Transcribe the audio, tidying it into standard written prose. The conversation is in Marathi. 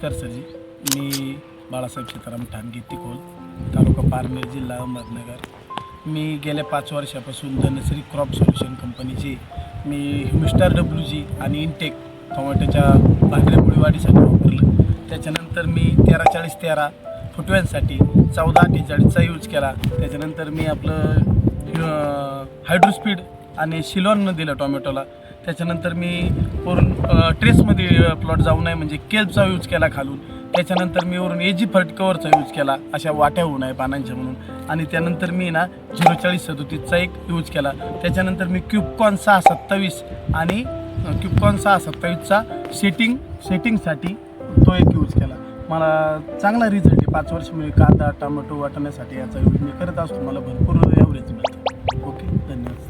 नमस्कार सरजी. मी बाळासाहेब सीताराम ठाणगे तिकोल, तालुका पारनेर, जिल्हा अहमदनगर. मी गेल्या 5 वर्षापासून धनश्री क्रॉप सोल्युशन कंपनीची मी ह्युमिस्टार WG आणि इनटेक टोमॅटोच्या भांगऱ्या मुळी वाढीसाठी वापरलं. त्याच्यानंतर मी 13-40-13 फुटव्यांसाठी 14-48चा यूज केला. त्याच्यानंतर मी आपलं हायड्रोस्पीड आणि शिलॉन दिलं टोमॅटोला. त्याच्यानंतर मी वरून ट्रेसमध्ये प्लॉट जाऊ नये म्हणजे केल्पचा यूज केला खालून. त्याच्यानंतर मी वरून AG फटकवरचा यूज केला, अशा वाट्या होऊ नये पानांच्या म्हणून. आणि त्यानंतर मी 040-37चा एक यूज केला. त्याच्यानंतर मी क्यूबकॉन 627 आणि क्यूबकॉन 627चा सेटिंगसाठी तो एक यूज केला. मला चांगला रिझल्ट आहे. 5 वर्ष मी कांदा, टोमॅटो वाटण्यासाठी याचा यूज मी करत असतो. मला भरपूर एवढेच मिळतं. ओके, धन्यवाद.